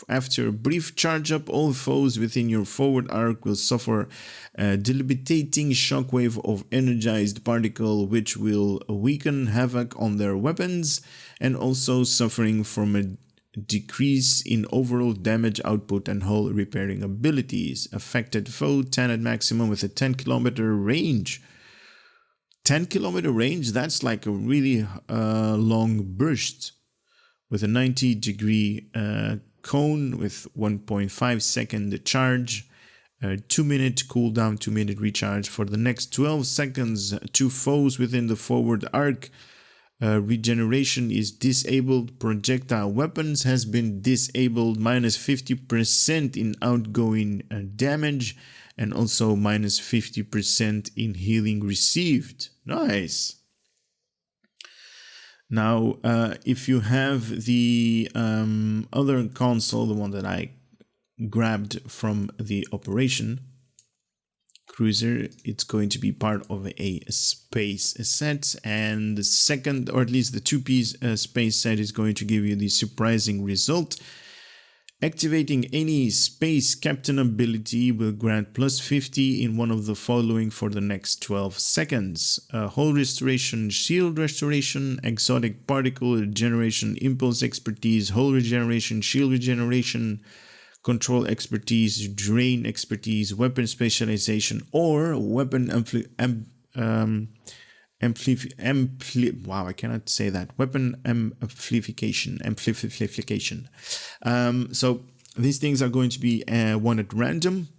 after a brief charge up, all foes within your forward arc will suffer a debilitating shockwave of energized particle, which will weaken havoc on their weapons, and also suffering from a decrease in overall damage output and hull repairing abilities. Affected foe 10 at maximum with a 10-kilometer range. 10-kilometer range, that's like a really long burst with a 90-degree cone with 1.5 second charge, 2-minute cooldown, 2-minute recharge for the next 12 seconds. Two foes within the forward arc. Regeneration is disabled. Projectile weapons has been disabled. Minus 50% in outgoing damage, and also minus 50% in healing received. Nice. Now, if you have the other console, the one that I grabbed from the operation cruiser, it's going to be part of a space set, and the second, or at least the two-piece space set, is going to give you the surprising result. Activating any space captain ability will grant plus 50 in one of the following for the next 12 seconds. Hull restoration, shield restoration, exotic particle regeneration, impulse expertise, hull regeneration, shield regeneration, control expertise, drain expertise, weapon specialization, or weapon wow, I cannot say that. Weapon amplification. So these things are going to be one at random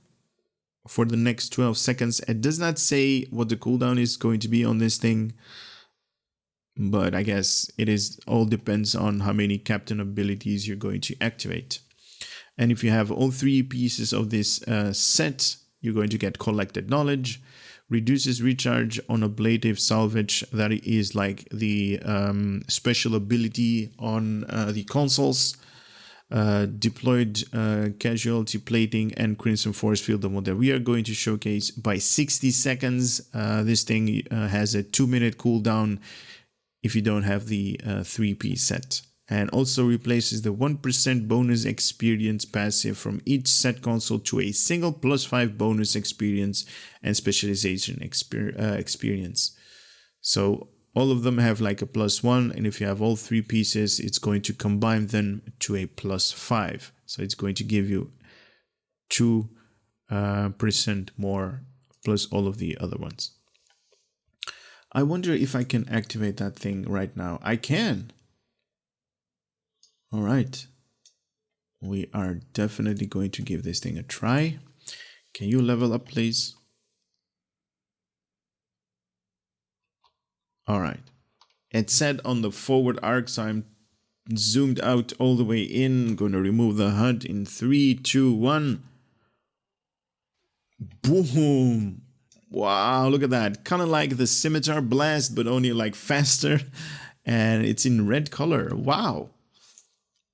for the next 12 seconds. It does not say what the cooldown is going to be on this thing, but I guess it is all depends on how many captain abilities you're going to activate. And if you have all three pieces of this set, you're going to get collected knowledge, reduces recharge on ablative salvage. That is like the special ability on the consoles. deployed casualty plating and crimson force field, the one that we are going to showcase, by 60 seconds. This thing has a 2-minute cooldown if you don't have the 3P set, and also replaces the 1% bonus experience passive from each set console to a single +5 bonus experience and specialization experience. So all of them have like a +1, and if you have all 3 pieces, it's going to combine them to a +5. So it's going to give you 2% more plus all of the other ones. I wonder if I can activate that thing right now. I can. All right. We are definitely going to give this thing a try. Can you level up, please? All right. It said on the forward arc, so I'm zoomed out all the way in. I'm going to remove the HUD in 3, 2, 1. Boom. Wow, look at that. Kind of like the scimitar blast, but only like faster. And it's in red color. Wow.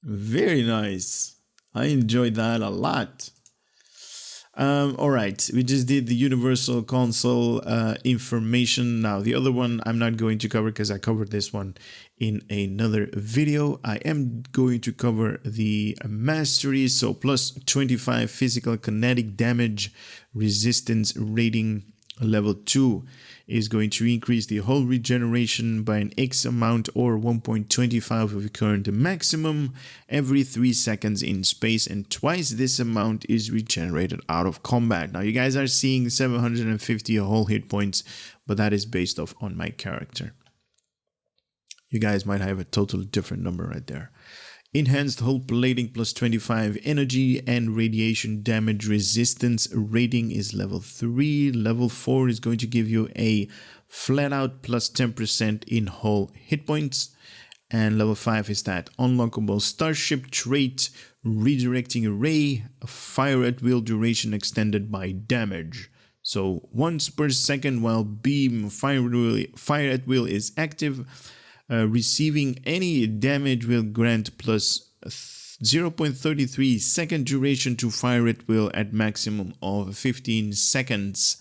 Very nice. I enjoyed that a lot. All right, we just did the Universal Console information. Now, the other one I'm not going to cover because I covered this one in another video. I am going to cover the Mastery, so plus 25 physical kinetic damage resistance rating. Level 2 is going to increase the whole regeneration by an X amount or 1.25 of the current maximum every 3 seconds in space, and twice this amount is regenerated out of combat. Now you guys are seeing 750 whole hit points, but that is based off on my character. You guys might have a totally different number right there. Enhanced hull plating plus 25 energy and radiation damage resistance rating is level 3. Level 4 is going to give you a flat out plus 10% in hull hit points. And level 5 is that unlockable Starship Trait, redirecting array, fire at will duration extended by damage. So once per second while beam fire at will is active, receiving any damage will grant plus 0.33 second duration to fire at will at maximum of 15 seconds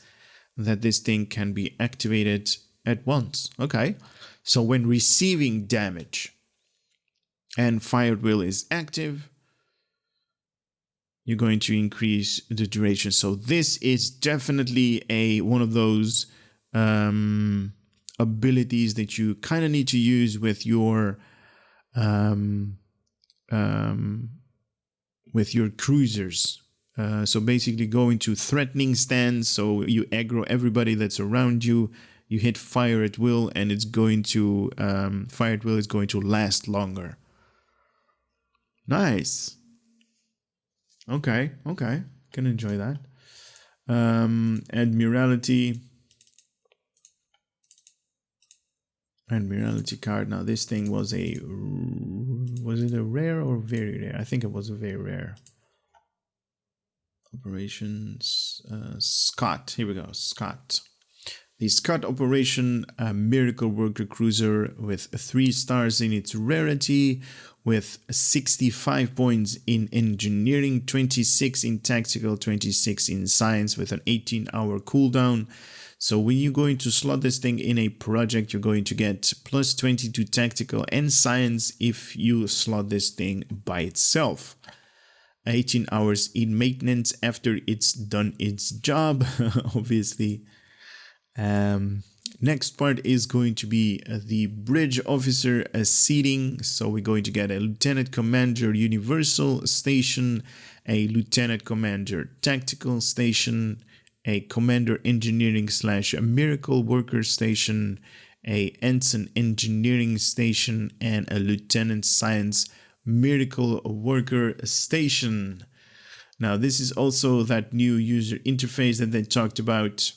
that this thing can be activated at once. Okay, so when receiving damage and fire at will is active, you're going to increase the duration. So this is definitely one of those abilities that you kind of need to use with your cruisers. So basically go into threatening stance, so you aggro everybody that's around you, you hit fire at will, and it's going to fire at will is going to last longer. Nice. Okay, can enjoy that. Admiralty card. Now this thing was it a rare or very rare? I think it was a very rare. Operations Scott. Here we go. Scott. The Scott Operation Miracle Worker Cruiser with 3 stars in its rarity, with 65 points in engineering, 26 in tactical, 26 in science, with an 18-hour cooldown. So when you're going to slot this thing in a project, you're going to get plus 20 to tactical and science if you slot this thing by itself. 18 hours in maintenance after it's done its job, obviously. Next part is going to be the bridge officer seating. So we're going to get a lieutenant commander universal station, a lieutenant commander tactical station, a commander engineering / miracle worker station, a ensign engineering station, and a lieutenant science miracle worker station. Now this is also that new user interface that they talked about.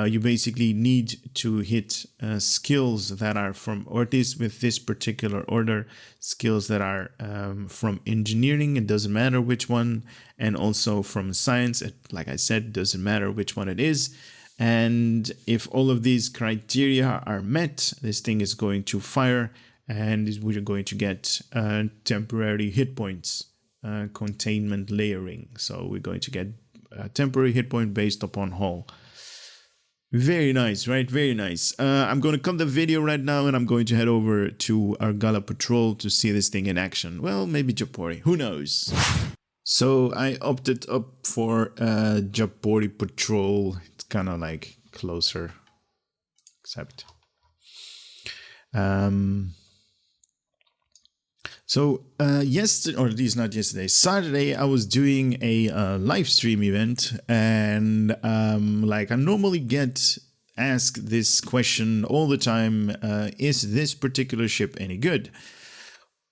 You basically need to hit skills that are from, or at least with this particular order, skills that are from engineering, it doesn't matter which one, and also from science, like I said, doesn't matter which one it is. And if all of these criteria are met, this thing is going to fire and we're going to get temporary hit points, containment layering. So we're going to get a temporary hit point based upon hull. Very nice, right? Very nice. I'm going to cut the video right now and I'm going to head over to Argala Patrol to see this thing in action. Well, maybe Japori, who knows? So I opted up for Japori Patrol. It's kind of like closer, except so yesterday, or at least not yesterday, Saturday, I was doing a live stream event, and like I normally get asked this question all the time: is this particular ship any good?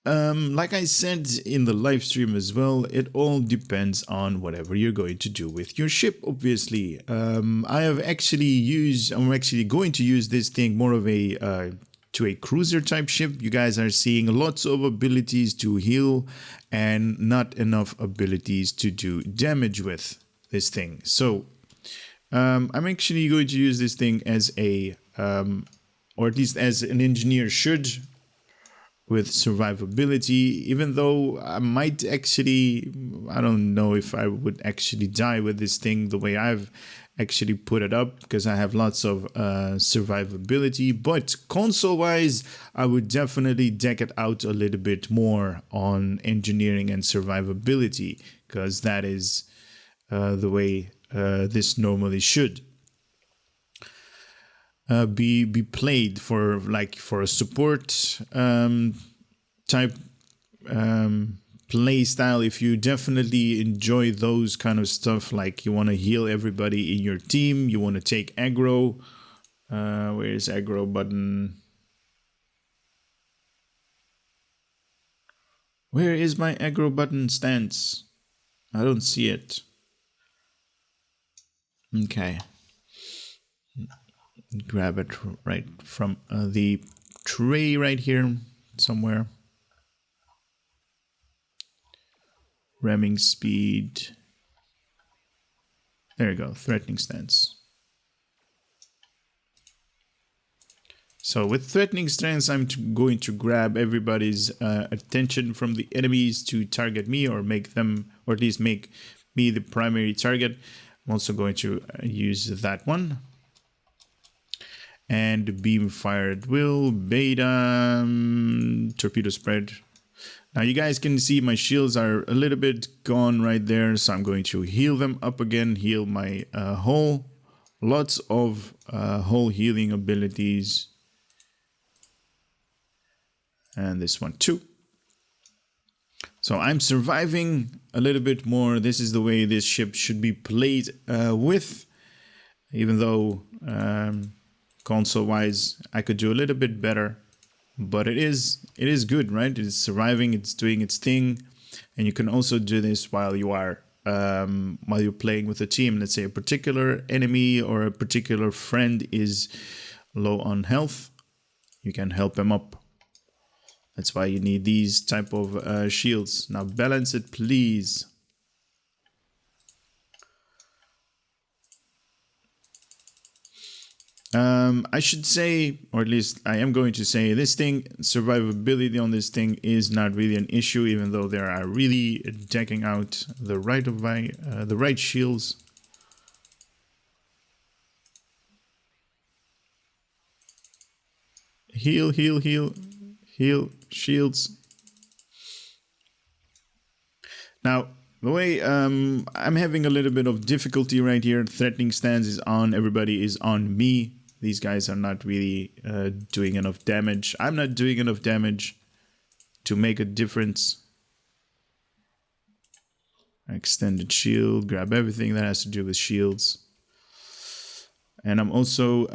Like I said in the live stream as well, it all depends on whatever you're going to do with your ship, obviously. I'm actually going to use this thing more of to a cruiser type ship. You guys are seeing lots of abilities to heal and not enough abilities to do damage with this thing. So I'm actually going to use this thing as or at least as an engineer should, with survivability, even though I might actually, I don't know if I would actually die with this thing the way I've actually put it up, because I have lots of survivability. But console wise, I would definitely deck it out a little bit more on engineering and survivability, because that is the way this normally should be played for a support type play style. If you definitely enjoy those kind of stuff, like you want to heal everybody in your team, you want to take aggro. Where is aggro button? Where is my aggro button stance? I don't see it. Okay. Grab it right from the tray right here somewhere. Ramming speed. There you go, threatening stance. So with threatening stance, I'm going to grab everybody's attention from the enemies to target me, or make them, or at least make me the primary target. I'm also going to use that one. And beam fire at will, beta, torpedo spread. Now you guys can see my shields are a little bit gone right there, so I'm going to heal them up again, heal my hull. Lots of hull healing abilities. And this one too. So I'm surviving a little bit more. This is the way this ship should be played with, even though console wise I could do a little bit better, but it is good, right? It's surviving, it's doing its thing. And you can also do this while you're playing with a team. Let's say a particular enemy or a particular friend is low on health, you can help him up. That's why you need these type of shields. Now balance it, please. I should say, or at least I am going to say, this thing, survivability on this thing is not really an issue, even though they are really decking out the right shields. Heal, heal, heal, heal, shields. Now, the way I'm having a little bit of difficulty right here. Threatening stance is on, everybody is on me. These guys are not really doing enough damage. I'm not doing enough damage to make a difference. Extended shield, grab everything that has to do with shields. And I'm also,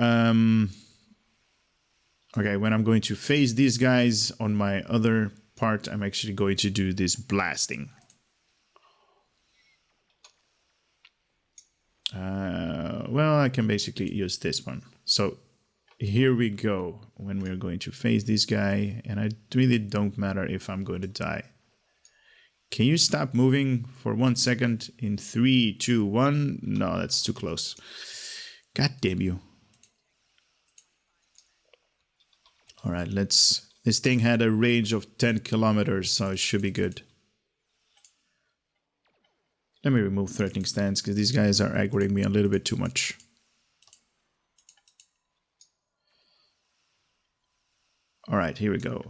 okay, when I'm going to face these guys on my other part, I'm actually going to do this blasting. Well, I can basically use this one. So here we go, when we're going to face this guy, and I really don't matter if I'm going to die. Can you stop moving for 1 second? In 3, 2, 1. No, that's too close. God damn you. All right, let's This thing had a range of 10 kilometers, so it should be good. Let me remove threatening stance because these guys are aggroing me a little bit too much. All right, here we go.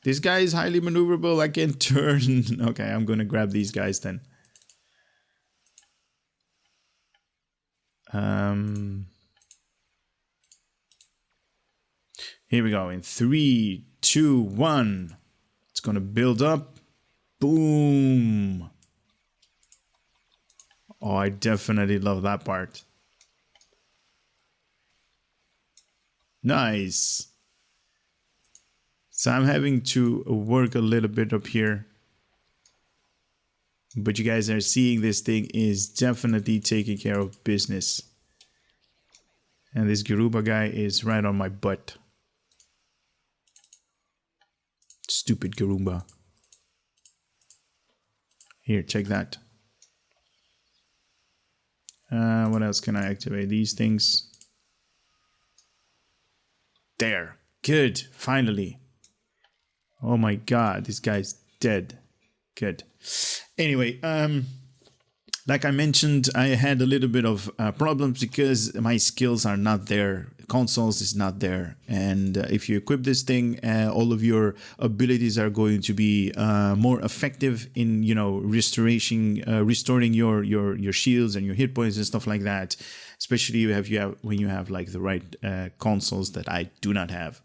This guy is highly maneuverable. I can turn. Okay, I'm going to grab these guys then. Here we go. In 3, 2, 1. It's going to build up. Boom. Oh, I definitely love that part. Nice. So I'm having to work a little bit up here. But you guys are seeing this thing is definitely taking care of business. And this Garuba guy is right on my butt. Stupid Garuba. Here, check that. What else can I activate? These things. There. Good. Finally. Oh my god, this guy's dead. Good. Anyway, like I mentioned, I had a little bit of problems because my skills are not there. Consoles is not there. And if you equip this thing, all of your abilities are going to be more effective in, you know, restoring your shields and your hit points and stuff like that. Especially when you have like the right consoles that I do not have.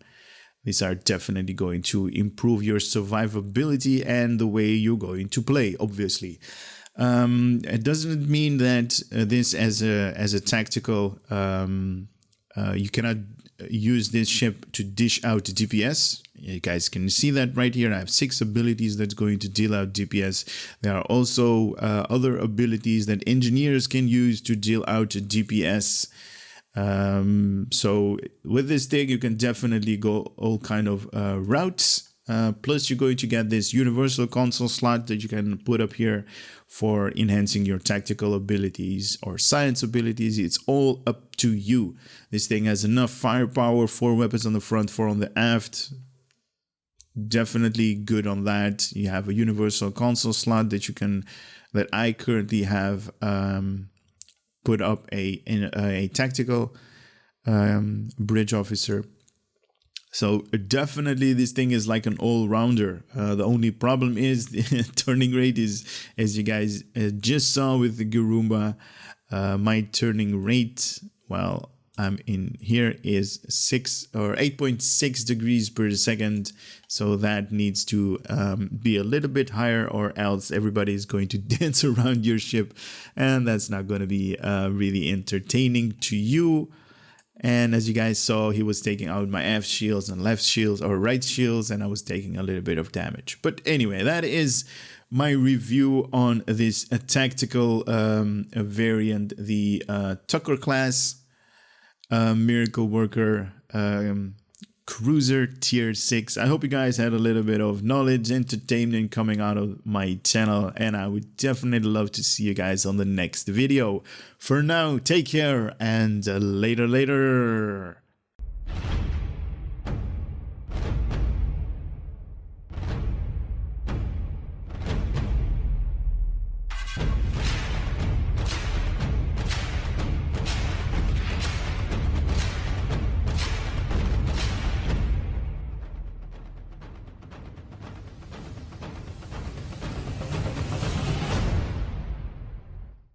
These are definitely going to improve your survivability and the way you're going to play, obviously. It doesn't mean that this as a tactical, you cannot use this ship to dish out DPS. You guys can see that right here. I have 6 abilities that's going to deal out DPS. There are also other abilities that engineers can use to deal out DPS. So with this thing, you can definitely go all kind of routes. Plus, you're going to get this universal console slot that you can put up here for enhancing your tactical abilities or science abilities. It's all up to you. This thing has enough firepower, 4 weapons on the front, 4 on the aft. Definitely good on that. You have a universal console slot that I currently have put up a tactical bridge officer. So definitely this thing is like an all-rounder. The only problem is the turning rate is, as you guys just saw with the Garuba, my turning rate, well, I'm in here is 8.6 degrees per second. So that needs to be a little bit higher, or else everybody is going to dance around your ship. And that's not going to be really entertaining to you. And as you guys saw, he was taking out my F shields and left shields or right shields, and I was taking a little bit of damage. But anyway, that is my review on this tactical variant, the Tucker class Miracle Worker Cruiser Tier 6. I hope you guys had a little bit of knowledge, entertainment coming out of my channel, and I would definitely love to see you guys on the next video. For now, take care, and later.